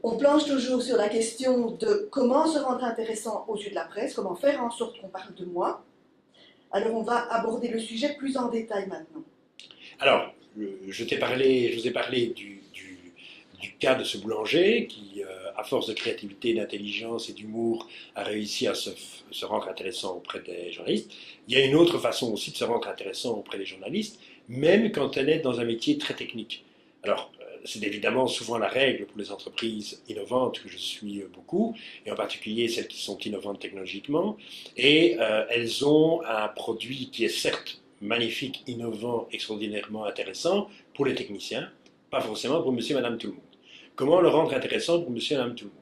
On planche toujours sur la question de comment se rendre intéressant aux yeux de la presse, comment faire en sorte qu'on parle de moi. Alors on va aborder le sujet plus en détail maintenant. Alors, je vous ai parlé du cas de ce boulanger qui, à force de créativité, d'intelligence et d'humour, a réussi à se rendre intéressant auprès des journalistes. Il y a une autre façon aussi de se rendre intéressant auprès des journalistes, même quand elle est dans un métier très technique. Alors, c'est évidemment souvent la règle pour les entreprises innovantes que je suis beaucoup, et en particulier celles qui sont innovantes technologiquement, et elles ont un produit qui est certes magnifique, innovant, extraordinairement intéressant pour les techniciens, pas forcément pour monsieur, madame, tout le monde. Comment le rendre intéressant pour monsieur, madame, tout le monde?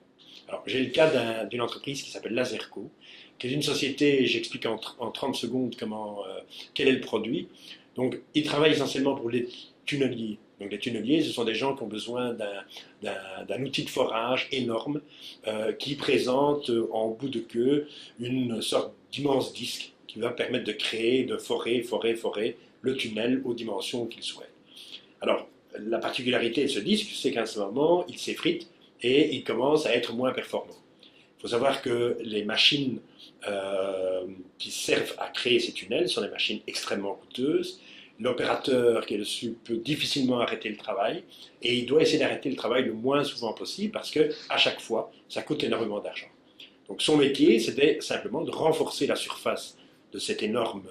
Alors, j'ai le cas d'une entreprise qui s'appelle Laserco, qui est une société, j'explique en 30 secondes quel est le produit. Donc, ils travaillent essentiellement pour les tunneliers. Donc, les tunneliers, ce sont des gens qui ont besoin d'un outil de forage énorme qui présente en bout de queue une sorte d'immense disque qui va permettre de créer, de forer le tunnel aux dimensions qu'ils souhaitent. Alors, la particularité de ce disque, c'est qu'à ce moment, il s'effrite et il commence à être moins performant. Il faut savoir que les machines qui servent à créer ces tunnels sont des machines extrêmement coûteuses. L'opérateur qui est dessus peut difficilement arrêter le travail et il doit essayer d'arrêter le travail le moins souvent possible parce que à chaque fois, ça coûte énormément d'argent. Donc son métier, c'était simplement de renforcer la surface de cet énorme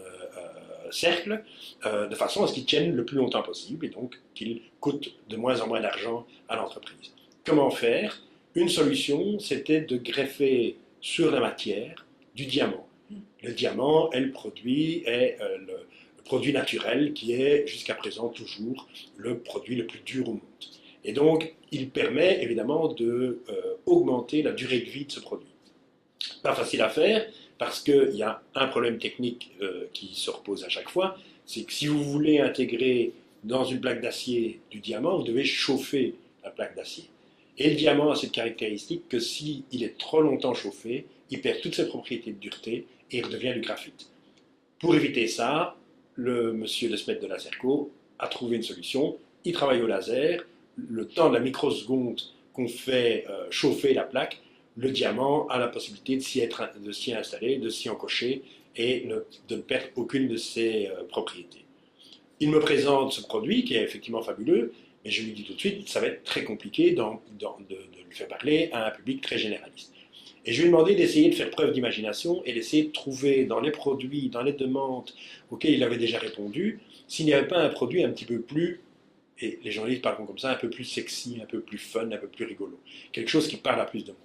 cercle de façon à ce qu'il tienne le plus longtemps possible et donc qu'il coûte de moins en moins d'argent à l'entreprise. Comment faire? Une solution, c'était de greffer sur la matière du diamant. Le diamant est le produit naturel qui est jusqu'à présent toujours le produit le plus dur au monde. Et donc, il permet évidemment d'augmenter la durée de vie de ce produit. Pas facile à faire parce qu'il y a un problème technique qui se repose à chaque fois, c'est que si vous voulez intégrer dans une plaque d'acier du diamant, vous devez chauffer la plaque d'acier. Et le diamant a cette caractéristique que s'il est trop longtemps chauffé, il perd toutes ses propriétés de dureté et il redevient du graphite. Pour éviter ça, le monsieur de Smet de Laserco a trouvé une solution. Il travaille au laser. Le temps de la microseconde qu'on fait chauffer la plaque, le diamant a la possibilité de s'y installer, de s'y encocher et de ne perdre aucune de ses propriétés. Il me présente ce produit qui est effectivement fabuleux, mais je lui dis tout de suite, ça va être très compliqué de le faire parler à un public très généraliste. Et je lui ai demandé d'essayer de faire preuve d'imagination et d'essayer de trouver dans les produits, dans les demandes auxquelles il avait déjà répondu, s'il n'y avait pas un produit un petit peu plus, et les journalistes parlent comme ça, un peu plus sexy, un peu plus fun, un peu plus rigolo. Quelque chose qui parle à plus de monde.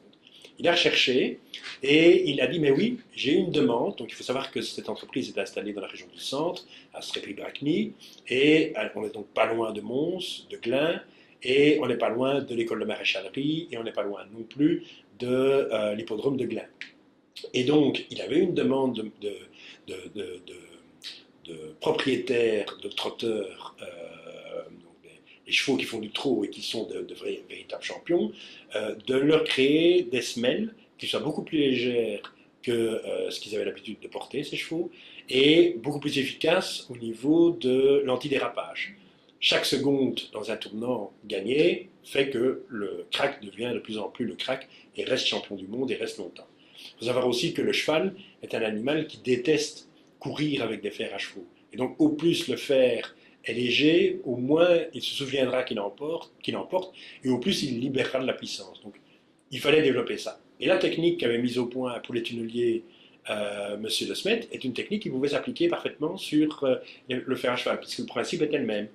Il a recherché et il a dit, mais oui, j'ai une demande. Donc il faut savoir que cette entreprise est installée dans la région du centre, à Strépy-Bracny, et on n'est donc pas loin de Mons, de Glun, et on n'est pas loin de l'école de maréchalerie, et on n'est pas loin non plus de l'hippodrome de Glun. Et donc il avait une demande de propriétaires, de trotteurs, les chevaux qui font du trot et qui sont de véritables champions, de leur créer des semelles qui soient beaucoup plus légères que ce qu'ils avaient l'habitude de porter, ces chevaux, et beaucoup plus efficaces au niveau de l'antidérapage. Chaque seconde dans un tournant gagné fait que le crack devient de plus en plus le crack et reste champion du monde et reste longtemps. Il faut savoir aussi que le cheval est un animal qui déteste courir avec des fers à chevaux. Et donc au plus le fer est léger, au moins il se souviendra qu'il emporte, et au plus il libérera de la puissance. Donc il fallait développer ça. Et la technique qu'avait mise au point pour les tunneliers Monsieur de Smet est une technique qui pouvait s'appliquer parfaitement sur le fer à cheval, puisque le principe était le même.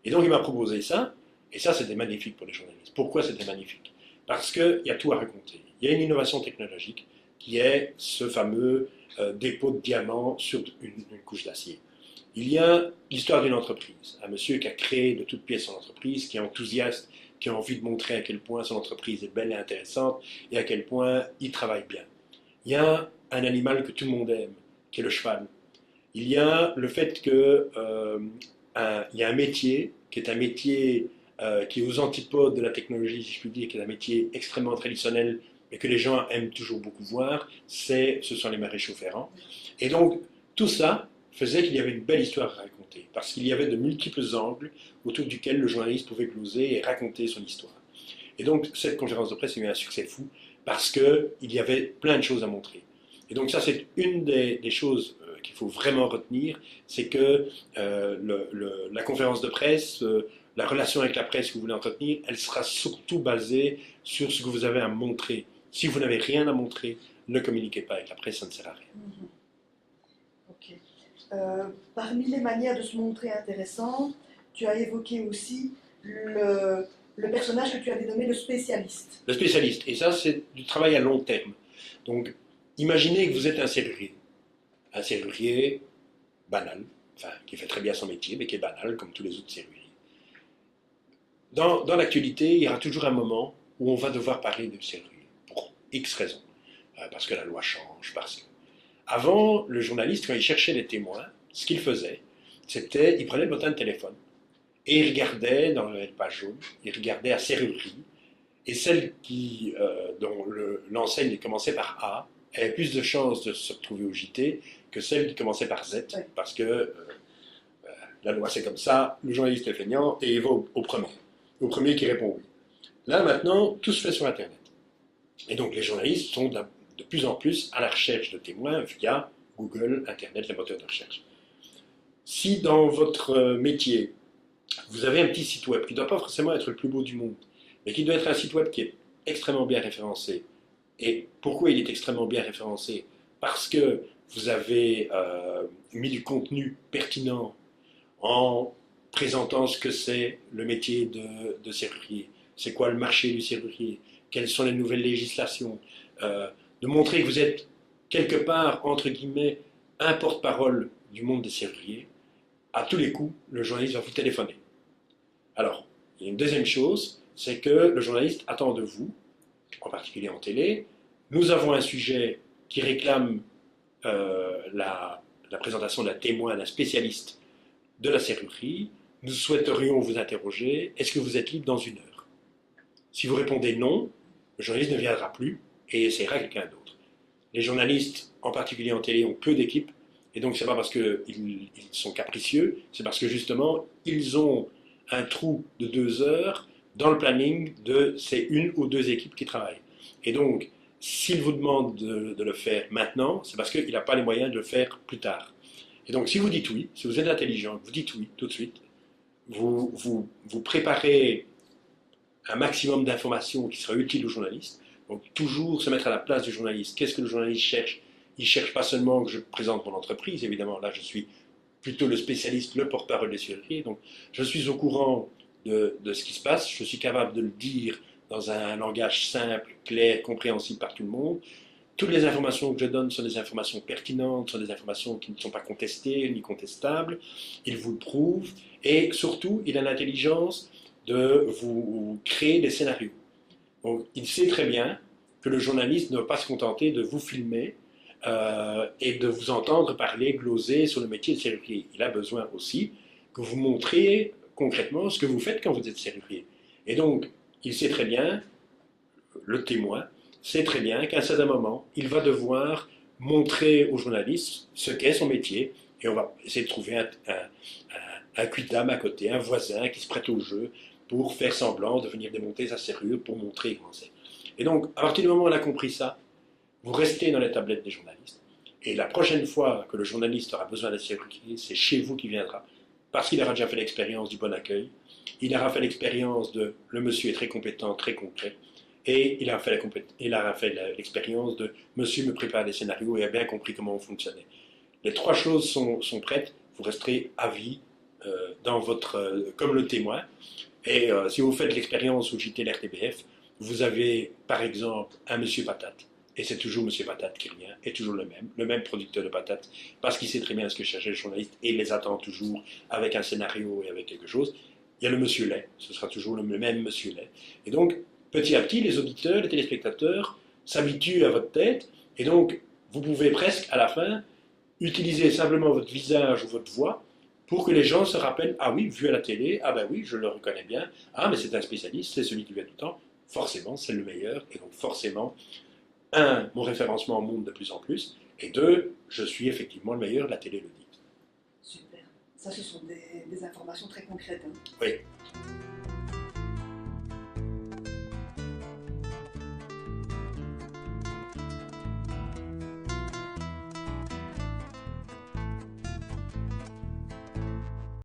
Et donc il m'a proposé ça, et ça c'était magnifique pour les journalistes. Pourquoi c'était magnifique? Parce qu'il y a tout à raconter. Il y a une innovation technologique qui est ce fameux dépôt de diamants sur une couche d'acier. Il y a l'histoire d'une entreprise, un monsieur qui a créé de toutes pièces son entreprise, qui est enthousiaste, qui a envie de montrer à quel point son entreprise est belle et intéressante et à quel point il travaille bien. Il y a un animal que tout le monde aime, qui est le cheval. Il y a le fait qu'il y a un métier qui est un métier qui est aux antipodes de la technologie, si je puis dire, qui est un métier extrêmement traditionnel, mais que les gens aiment toujours beaucoup voir, ce sont les maréchaux ferrants. Et donc, tout ça faisait qu'il y avait une belle histoire à raconter, parce qu'il y avait de multiples angles autour duquel le journaliste pouvait gloser et raconter son histoire. Et donc, cette conférence de presse a eu un succès fou parce qu'il y avait plein de choses à montrer. Et donc, ça, c'est une des choses qu'il faut vraiment retenir, c'est que la conférence de presse, la relation avec la presse que vous voulez entretenir, elle sera surtout basée sur ce que vous avez à montrer. Si vous n'avez rien à montrer, ne communiquez pas avec la presse, ça ne sert à rien. Ok. Parmi les manières de se montrer intéressant, tu as évoqué aussi le personnage que tu as dénommé le spécialiste. Le spécialiste, et ça c'est du travail à long terme. Donc imaginez que vous êtes un serrurier banal, enfin qui fait très bien son métier, mais qui est banal comme tous les autres serruriers. Dans l'actualité, il y aura toujours un moment où on va devoir parler de serrurier, pour X raisons. Parce que la loi change, parce que... Avant, le journaliste, quand il cherchait des témoins, ce qu'il faisait, c'était, il prenait le bottin de téléphone, et il regardait dans la page jaune, il regardait à serrurerie, et celle dont l'enseigne commençait par A avait plus de chances de se retrouver au JT que celle qui commençait par Z, parce que la loi c'est comme ça, le journaliste est feignant, et il va au premier qui répond oui. Là maintenant, tout se fait sur Internet. Et donc les journalistes sont de plus en plus à la recherche de témoins via Google, Internet, les moteurs de recherche. Si dans votre métier, vous avez un petit site web qui ne doit pas forcément être le plus beau du monde, mais qui doit être un site web qui est extrêmement bien référencé. Et pourquoi il est extrêmement bien référencé? Parce que vous avez mis du contenu pertinent en présentant ce que c'est le métier de serrurier. C'est quoi le marché du serrurier? Quelles sont les nouvelles législations? De montrer que vous êtes quelque part, entre guillemets, un porte-parole du monde des serruriers. À tous les coups, le journaliste va vous téléphoner. Alors, il y a une deuxième chose, c'est que le journaliste attend de vous, en particulier en télé, nous avons un sujet qui réclame la présentation d'un témoin, d'un spécialiste de la serrurerie, nous souhaiterions vous interroger, est-ce que vous êtes libre dans 1 heure? Si vous répondez non, le journaliste ne viendra plus et essaiera quelqu'un d'autre. Les journalistes, en particulier en télé, ont peu d'équipes, et donc c'est pas parce qu'ils sont capricieux, c'est parce que justement, ils ont un trou de 2 heures dans le planning de ces 1 ou 2 équipes qui travaillent. Et donc, s'il vous demande de le faire maintenant, c'est parce qu'il n'a pas les moyens de le faire plus tard. Et donc, si vous dites oui, si vous êtes intelligent, vous dites oui tout de suite, vous préparez un maximum d'informations qui sera utile au journaliste. Donc, toujours se mettre à la place du journaliste. Qu'est-ce que le journaliste cherche? Il ne cherche pas seulement que je présente mon entreprise, évidemment, là je suis plutôt le spécialiste, le porte-parole des serruriers, donc je suis au courant de ce qui se passe, je suis capable de le dire dans un langage simple, clair, compréhensible par tout le monde. Toutes les informations que je donne sont des informations pertinentes, sont des informations qui ne sont pas contestées ni contestables, il vous le prouve, et surtout, il a l'intelligence de vous créer des scénarios. Donc, il sait très bien que le journaliste ne va pas se contenter de vous filmer et de vous entendre parler, gloser sur le métier de serrurier. Il a besoin aussi que vous montriez concrètement ce que vous faites quand vous êtes serrurier. Et donc, il sait très bien, le témoin, sait très bien qu'à un certain moment, il va devoir montrer aux journalistes ce qu'est son métier, et on va essayer de trouver un quidam à côté, un voisin qui se prête au jeu pour faire semblant de venir démonter sa serrure pour montrer comment c'est. Et donc, à partir du moment où on a compris ça, vous restez dans les tablettes des journalistes. Et la prochaine fois que le journaliste aura besoin d'un serrurier, c'est chez vous qu'il viendra. Parce qu'il aura déjà fait l'expérience du bon accueil, il aura fait l'expérience de le monsieur est très compétent, très concret, et il aura fait l'expérience de monsieur me prépare des scénarios et a bien compris comment on fonctionnait. Les 3 choses sont prêtes, vous resterez à vie comme le témoin. Et si vous faites l'expérience au JT l'RTBF, vous avez par exemple un monsieur patate, et c'est toujours monsieur patate qui revient, et toujours le même producteur de patates, parce qu'il sait très bien ce que cherchait le journaliste, et il les attend toujours avec un scénario et avec quelque chose. Il y a le monsieur lait, ce sera toujours le même monsieur lait. Et donc, petit à petit, les auditeurs, les téléspectateurs s'habituent à votre tête, et donc vous pouvez presque, à la fin, utiliser simplement votre visage ou votre voix pour que les gens se rappellent, ah oui, vu à la télé, ah ben oui, je le reconnais bien, ah mais c'est un spécialiste, c'est celui qui vient tout le temps, forcément c'est le meilleur, et donc forcément, 1, mon référencement monte de plus en plus, et 2, je suis effectivement le meilleur, la télé le dit. Super. Ça, ce sont des informations très concrètes. Hein. Oui.